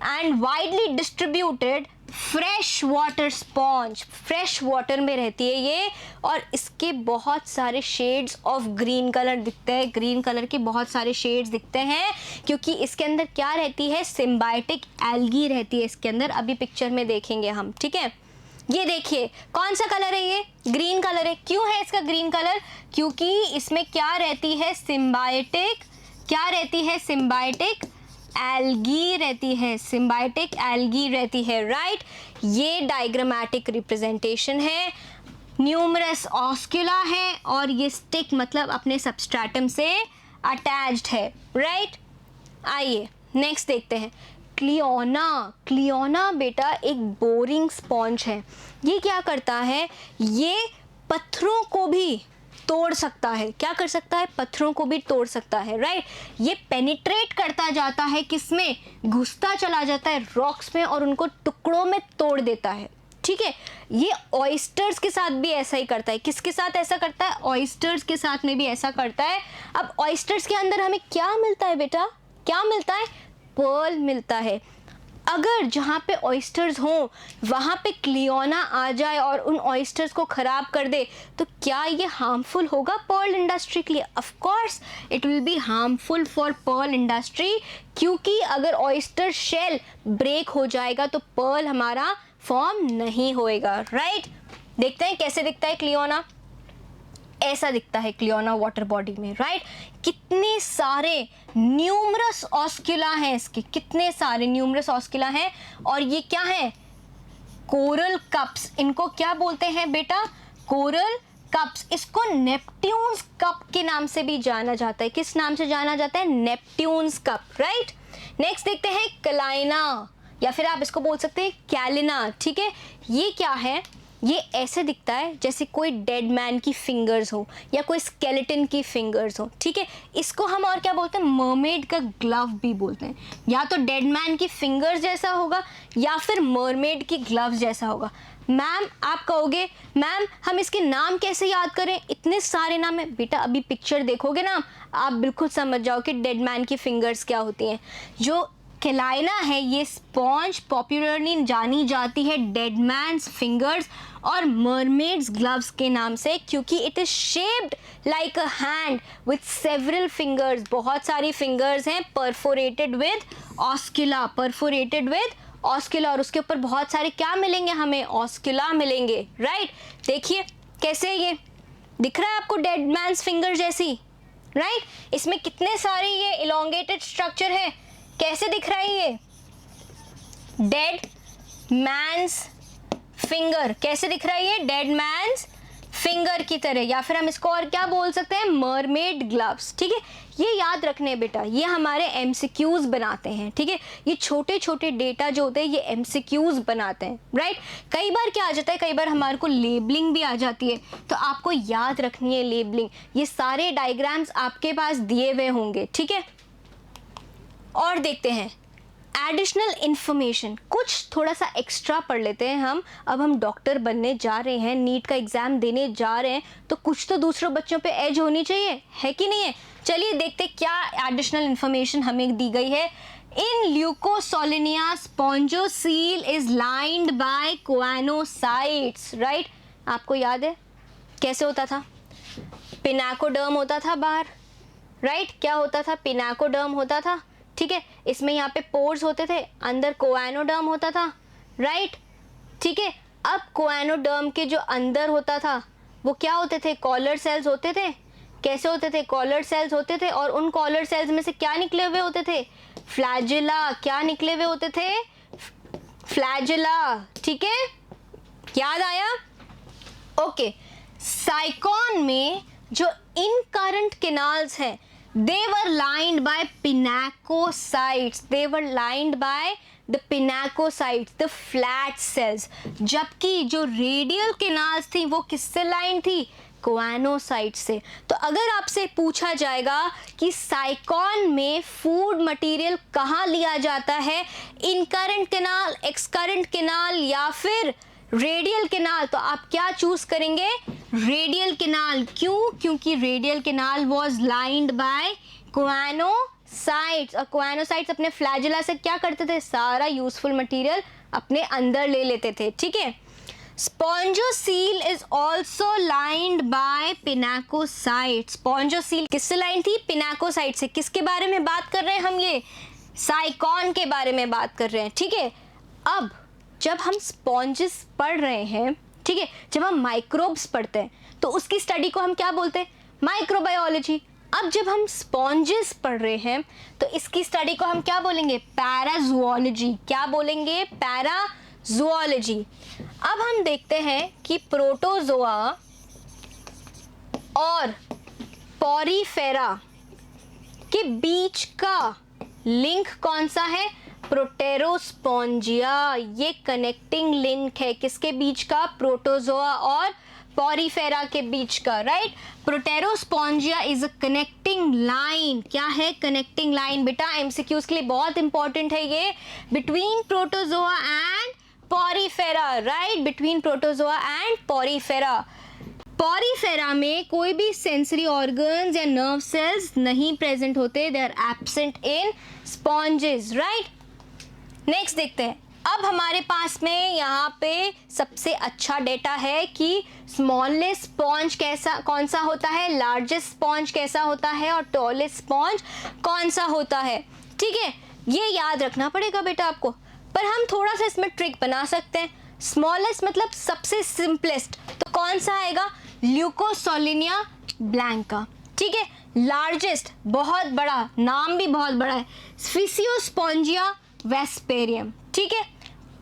and widely distributed fresh water sponge, fresh water में रहती है ये, और इसके बहुत सारे शेड्स ऑफ ग्रीन कलर दिखते हैं। ग्रीन कलर के बहुत सारे शेड्स दिखते हैं क्योंकि इसके अंदर क्या रहती है, सिम्बायोटिक एल्गी रहती है इसके अंदर। अभी पिक्चर में देखेंगे हम, ठीक है। ये देखिए कौन सा कलर है, ये ग्रीन कलर है। क्यों है इसका ग्रीन कलर, क्योंकि इसमें क्या रहती है, सिम्बायोटिक, क्या रहती है, सिम्बायोटिक एल्गी रहती है, सिम्बायोटिक एल्गी रहती है, राइट। ये डायग्रामेटिक रिप्रेजेंटेशन है। न्यूमरस ऑस्क्यूला है और ये स्टिक मतलब अपने सबस्ट्रेटम से अटैच्ड है, राइट। आइए नेक्स्ट देखते हैं, क्लियोना। क्लियोना बेटा एक बोरिंग स्पॉन्ज है। ये क्या करता है, ये पत्थरों को भी तोड़ सकता है। क्या कर सकता है, पत्थरों को भी तोड़ सकता है, राइट। ये पेनिट्रेट करता जाता है, किसमें, घुसता चला जाता है रॉक्स में और उनको टुकड़ों में तोड़ देता है, ठीक है। ये ऑयस्टर्स के साथ भी ऐसा ही करता है। किसके साथ ऐसा करता है, ऑयस्टर्स के साथ में भी ऐसा करता है। अब ऑयस्टर्स के अंदर हमें क्या मिलता है बेटा, क्या मिलता है, पर्ल मिलता है। अगर जहाँ पे ऑयस्टर्स हों वहाँ पे क्लियोना आ जाए और उन ऑयस्टर्स को ख़राब कर दे, तो क्या ये हार्मफुल होगा पर्ल इंडस्ट्री के लिए? Of course it will be harmful for pearl industry, क्योंकि अगर ऑयस्टर शेल ब्रेक हो जाएगा तो पर्ल हमारा फॉर्म नहीं होएगा, राइट। देखते हैं कैसे दिखता है क्लियोना। ऐसा दिखता है क्लियोना वाटर बॉडी में, राइट। कितने सारे न्यूमरस ऑस्क्यूला हैं इसके, कितने सारे न्यूमरस ऑस्क्यूला हैं। और ये क्या है, कोरल कप्स। इनको क्या बोलते हैं बेटा, कोरल कप्स। इसको नेपट्यून्स कप के नाम से भी जाना जाता है। किस नाम से जाना जाता है, नेपट्यून्स कप, राइट। नेक्स्ट देखते हैं कैलाइना, या फिर आप इसको बोल सकते हैं कैलिना, ठीक है। ये क्या है, ये ऐसे दिखता है जैसे कोई डेड मैन की फिंगर्स हो या कोई स्केलेटन की फिंगर्स हो, ठीक है। इसको हम और क्या बोलते हैं, मरमेड का ग्लव भी बोलते हैं। या तो डेड मैन की फिंगर्स जैसा होगा या फिर मरमेड की ग्लव जैसा होगा। मैम आप कहोगे मैम हम इसके नाम कैसे याद करें, इतने सारे नाम है। बेटा अभी पिक्चर देखोगे ना आप बिल्कुल समझ जाओ कि डेड मैन की फिंगर्स क्या होती हैं। जो कैलाइना है ये स्पॉन्ज पॉपुलरली जानी जाती है डेड मैन्स फिंगर्स और मरमेड्स ग्लव्स के नाम से, क्योंकि it is shaped like a hand with several fingers. बहुत सारी फिंगर्स हैं, परफोरेटेड विद ऑस्क्यूला, परफोरेटेड विद ऑस्क्यूला, और उसके ऊपर बहुत सारे क्या मिलेंगे हमें, ऑस्क्यूला मिलेंगे, राइट। देखिए कैसे ये दिख रहा है आपको डेड मैन्स फिंगर जैसी, राइट। इसमें कितने सारे ये इलोंगेटेड स्ट्रक्चर है, कैसे दिख रहा है ये डेड मैन्स फिंगर, कैसे दिख रहा है ये डेड मैन्स फिंगर की तरह। या फिर हम इसको और क्या बोल सकते हैं, मरमेड ग्लव्स, ठीक है। ये याद रखने बेटा, ये हमारे एमसीक्यूज बनाते हैं, ठीक है। ये छोटे छोटे डेटा जो होते हैं ये एमसीक्यूज बनाते हैं, राइट। कई बार क्या आ जाता है, कई बार हमारे को लेबलिंग भी आ जाती है, तो आपको याद रखनी है लेबलिंग। ये सारे डायग्राम्स आपके पास दिए हुए होंगे, ठीक है। और देखते हैं एडिशनल इंफॉर्मेशन, कुछ थोड़ा सा एक्स्ट्रा पढ़ लेते हैं हम। अब हम डॉक्टर बनने जा रहे हैं, नीट का एग्जाम देने जा रहे हैं, तो कुछ तो दूसरों बच्चों पे एज होनी चाहिए, है कि नहीं है। चलिए देखते क्या एडिशनल इंफॉर्मेशन हमें दी गई है। In Leucosolenia spongocoel is lined by choanocytes, right. आपको याद है कैसे होता था, पिनाकोडर्म होता था बाहर, राइट। क्या होता था, पिनाकोडर्म होता था, ठीक है। इसमें यहाँ पे पोर्स होते थे, अंदर कोएनोडर्म होता था, राइट, ठीक है। अब कोएनोडर्म के जो अंदर होता था वो क्या होते थे, कॉलर सेल्स होते थे। कैसे होते थे, कॉलर सेल्स होते थे, और उन कॉलर सेल्स में से क्या निकले हुए होते थे, फ्लैजिला। क्या निकले हुए होते थे, फ्लैजिला, ठीक है। याद आया, ओके। साइकोन में जो इन करंट कैनाल्स हैं they were lined by pinacocytes, they were lined by the pinacocytes, the flat cells, जबकि जो रेडियल कैनाल्स थी वो किससे लाइन थी, कोआनोसाइट से। तो अगर आपसे पूछा जाएगा कि साइकॉन में फूड मटेरियल कहाँ लिया जाता है, इनकरेंट कैनाल, एक्सकरेंट कैनाल या फिर रेडियल कैनाल, तो आप क्या चूज करेंगे, रेडियल कैनाल। क्यों, क्योंकि radial canal was lined by choanocytes, और कोआनोसाइट्स अपने फ्लैजेला से क्या करते थे, सारा यूजफुल मटेरियल अपने अंदर ले लेते थे, ठीक है। Spongocoel is also lined by pinacocyte. Spongocoel किससे लाइन थी, पिनाकोसाइट से। किसके बारे में बात कर रहे हैं हम, ये साइकॉन के बारे में बात कर रहे हैं, ठीक है। अब जब हम स्पॉन्जेस पढ़ रहे हैं, ठीक है, जब हम माइक्रोब्स पढ़ते हैं तो उसकी स्टडी को हम क्या बोलते हैं, माइक्रोबायोलॉजी। अब जब हम स्पॉन्जेस पढ़ रहे हैं तो इसकी स्टडी को हम क्या बोलेंगे, पैराजूओलॉजी। क्या बोलेंगे, पैराजूओलॉजी। अब हम देखते हैं कि प्रोटोजोआ और पॉरीफेरा के बीच का लिंक कौन सा है, प्रोटेरोस्पोंजिया। ये कनेक्टिंग लिंक है किसके बीच का, प्रोटोजोआ और पॉरीफेरा के बीच का, right. Proterospongia is a connecting line. क्या है, कनेक्टिंग लाइन। बेटा एमसीक्यूज के लिए बहुत इंपॉर्टेंट है ये, between protozoa and Porifera, right, between protozoa and Porifera. Porifera में कोई भी सेंसरी ऑर्गन्स या नर्व सेल्स नहीं प्रेजेंट होते, they are absent in sponges, right. Next देखते हैं। अब हमारे पास में यहाँ पे सबसे अच्छा डेटा है कि स्मॉलेस्ट स्पॉन्ज कैसा कौन सा होता है, लार्जेस्ट स्पॉन्ज कैसा होता है और टॉलेस्ट स्पॉन्ज कौन सा होता है, ठीक है। ये याद रखना पड़ेगा बेटा आपको, पर हम थोड़ा सा इसमें ट्रिक बना सकते हैं। स्मॉलेस्ट मतलब सबसे सिंपलेस्ट, तो कौन सा आएगा, ल्यूकोसोलिनिया ब्लैंका, ठीक है। लार्जेस्ट बहुत बड़ा, नाम भी बहुत बड़ा है, फिसियोस्पोंजिया वेस्पेरियम, ठीक है।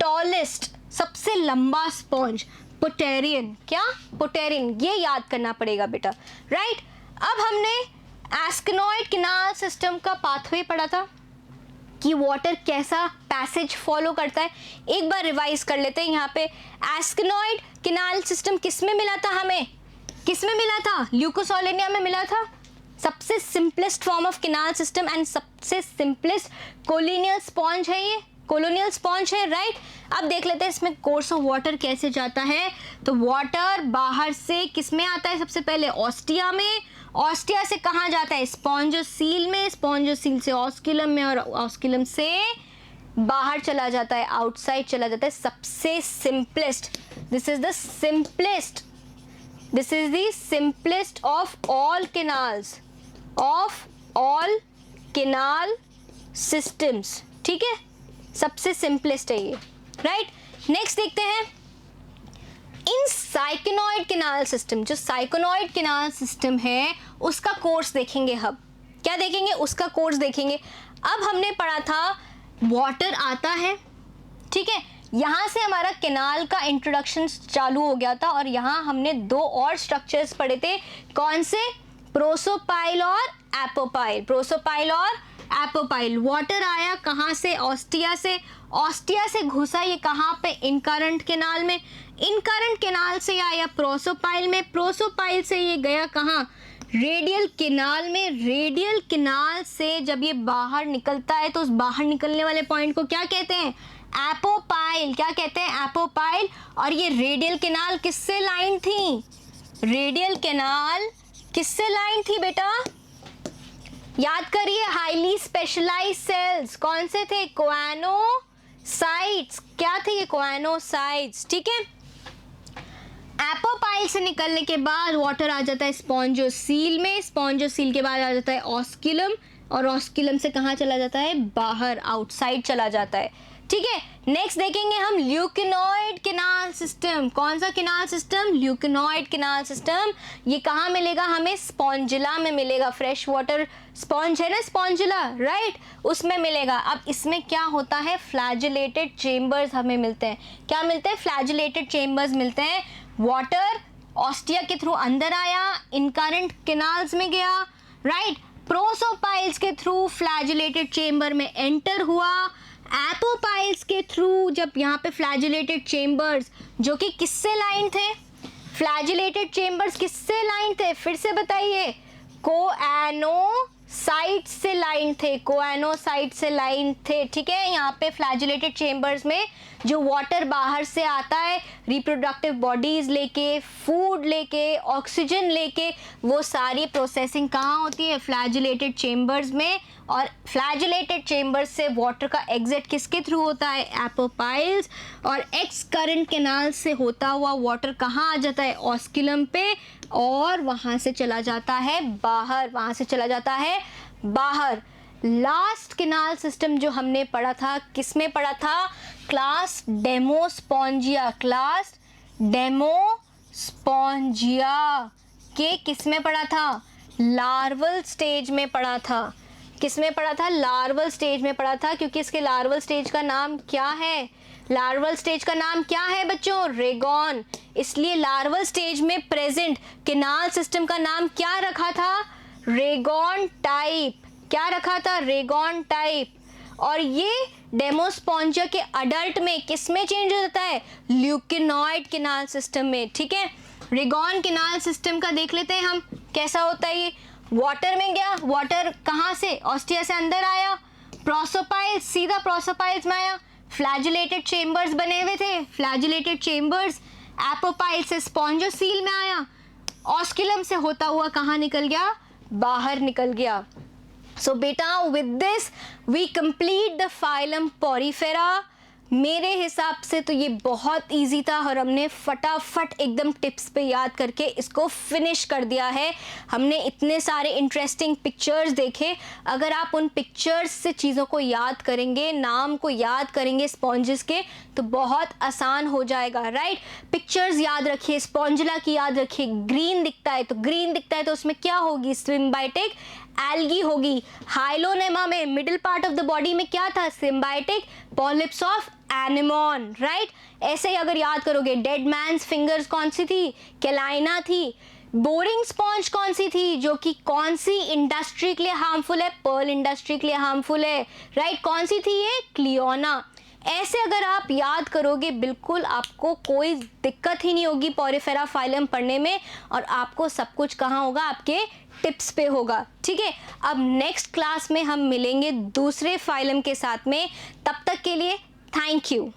टॉलेस्ट सबसे लंबा स्पॉन्ज, पोटेरियन। क्या, पोटेरियन, ये याद करना पड़ेगा बेटा, राइट। अब हमने एस्केनॉइड कैनाल सिस्टम का पाथवे पढ़ा था कि वाटर कैसा पैसेज फॉलो करता है। एक बार रिवाइज कर लेते हैं। यहाँ पे एस्केनॉइड कैनाल सिस्टम किस में मिला था हमें, किस में मिला था, ल्यूकोसोलिनिया में मिला था। सबसे simplest form of canal system and सबसे सिंपलेस्ट कोलिनियल स्पॉन्ज है, ये कोलोनियल स्पॉन्ज है, राइट। अब देख लेते हैं इसमें कोर्स ऑफ वाटर कैसे जाता है। तो वाटर बाहर से किस में आता है, सबसे पहले ऑस्टिया में, ऑस्टिया से कहाँ जाता है, स्पॉन्जोसील में, स्पॉन्जोसील से ऑस्किलम में, और ऑस्किलम से बाहर चला जाता है, आउटसाइड चला जाता है। सबसे simplest, this is the simplest, this is the simplest of all canals, of all canal systems, ठीक है। सबसे सिंपलेस्ट है ये, राइट। नेक्स्ट देखते हैं इन साइकोनॉइड कैनाल सिस्टम। जो साइकोनॉइड कैनाल सिस्टम है उसका कोर्स देखेंगे हम। क्या देखेंगे, उसका कोर्स देखेंगे। अब हमने पढ़ा था वाटर आता है, ठीक है, यहाँ से हमारा कैनाल का इंट्रोडक्शन चालू हो गया था, और यहाँ हमने दो और स्ट्रक्चर्स पढ़े थे, कौन से, प्रोसोपाइल और एपोपाइल, प्रोसोपाइल और एपोपाइल। वाटर आया कहाँ से, ऑस्टिया से, ऑस्टिया से घुसा ये कहाँ पे, इनकरेंट कैनाल में, इनकरेंट कैनाल से आया प्रोसोपाइल में, प्रोसोपाइल से ये गया कहाँ, रेडियल कैनाल में, रेडियल कैनाल से जब ये बाहर निकलता है तो उस बाहर निकलने वाले पॉइंट को क्या कहते हैं, एपोपाइल। क्या कहते हैं, एपोपाइल। और ये रेडियल कैनाल किससे लाइन थी, रेडियल कैनाल किससे लाइन थी बेटा, याद करिए, हाईली स्पेशलाइज्ड सेल्स कौन से थे, कोआनोसाइट्स। क्या थे ये, कोआनोसाइट्स, ठीक है। एपोपाइल से निकलने के बाद वाटर आ जाता है स्पॉन्जोसील में, स्पॉन्जोसील के बाद आ जाता है ऑस्किलम, और ऑस्किलम से कहाँ चला जाता है, बाहर, आउटसाइड चला जाता है, ठीक है। नेक्स्ट देखेंगे हम ल्यूकेनॉइड कैनाल सिस्टम। कौन सा कैनाल सिस्टम, ल्यूकेनॉइड कैनाल सिस्टम। ये कहाँ मिलेगा हमें, स्पॉन्जिला में मिलेगा, फ्रेश वाटर स्पॉन्ज है ना स्पॉन्जिला, राइट, उसमें मिलेगा। अब इसमें क्या होता है, फ्लैजिलेटेड चेम्बर्स हमें मिलते हैं। क्या मिलते हैं, फ्लैजिलेटेड चेम्बर्स मिलते हैं। वाटर ऑस्टिया के थ्रू अंदर आया, इनकरेंट कैनाल्स में गया, राइट। प्रोसोपाइल्स के थ्रू फ्लैजिलेटेड चेंबर में एंटर हुआ, एपोपाइल्स के थ्रू जब यहाँ पे फ्लैजिलेटेड चेंबर्स जो कि किससे लाइन थे, फ्लैजिलेटेड चेंबर्स किससे लाइन थे, फिर से बताइए, कोएनोसाइट से लाइन थे, कोएनोसाइट से लाइन थे, ठीक है। यहाँ पे फ्लैजिलेटेड चेंबर्स में जो वाटर बाहर से आता है रिप्रोडक्टिव बॉडीज लेके, फूड लेके, ऑक्सीजन लेके, वो सारी प्रोसेसिंग कहाँ होती है, फ्लैजिलेटेड चेंबर्स में। और फ्लैजिलेटेड चेंबर्स से वाटर का एग्जिट किसके थ्रू होता है, एपोपाइल्स, और एक्स करंट कैनाल से होता हुआ वाटर कहाँ आ जाता है, ऑस्कुलम पे, और वहाँ से चला जाता है बाहर, वहाँ से चला जाता है बाहर। लास्ट कैनाल सिस्टम जो हमने पढ़ा था, किसमें पढ़ा था, क्लास डेमोस्पोंजिया, क्लास डेमोस्पोंजिया के किसमें पढ़ा था, लार्वल स्टेज में पढ़ा था। किसमें पढ़ा था, लार्वल स्टेज में पढ़ा था, क्योंकि इसके लार्वल स्टेज का नाम क्या है, लार्वल स्टेज का नाम क्या है बच्चों, रेगॉन। इसलिए लार्वल स्टेज में प्रेजेंट कैनाल सिस्टम का नाम क्या रखा था, रेगॉन टाइप। क्या रखा था, रेगॉन टाइप। और ये डेमोस्पोंजिया के अडल्ट में किस में चेंज हो जाता है, ल्यूकेनॉइड कैनाल सिस्टम में, ठीक है। रेगॉन कैनाल सिस्टम का देख लेते हैं हम कैसा होता है। ये वाटर में गया, वाटर कहाँ से, ऑस्टिया से अंदर आया, प्रोसोपाइल्स, सीधा प्रोसोपाइल्स में आया, फ्लैजिलेटेड चेंबर्स बने हुए थे, फ्लैजिलेटेड चेंबर्स, एपोपाइल से स्पॉन्जोसील में आया, ऑस्कुलम से होता हुआ कहाँ निकल गया, बाहर निकल गया। सो बेटा with this we complete the phylum Porifera. मेरे हिसाब से तो ये बहुत इजी था और हमने फटाफट एकदम टिप्स पे याद करके इसको फिनिश कर दिया है। हमने इतने सारे इंटरेस्टिंग पिक्चर्स देखे, अगर आप उन पिक्चर्स से चीज़ों को याद करेंगे, नाम को याद करेंगे स्पॉन्जेस के, तो बहुत आसान हो जाएगा, राइट। पिक्चर्स याद रखिए, स्पॉन्जिला की याद रखिए, ग्रीन दिखता है तो ग्रीन दिखता है तो उसमें क्या होगी, सिम्बायोटिक एल्गी होगी। हाइलोनेमा में middle part of the body में क्या था, सिम्बायोटिक पॉलिप्स ऑफ एनेमोन, राइट। ऐसे ही अगर याद करोगे, डेड मैन्स फिंगर्स कौन सी थी, कैलाइना थी। बोरिंग स्पॉन्ज कौन सी थी, जो कि कौन सी इंडस्ट्री के लिए हार्मफुल है, पर्ल इंडस्ट्री के लिए हार्मफुल है, राइट। कौन सी थी ये, क्लियोना। ऐसे अगर आप याद करोगे, बिल्कुल आपको कोई दिक्कत ही नहीं होगी पोरीफेरा फाइलम पढ़ने में, और आपको सब कुछ कहाँ होगा, आपके टिप्स पे होगा, ठीक है। अब नेक्स्ट क्लास में हम मिलेंगे दूसरे फाइलम के साथ में, तब तक के लिए थैंक यू।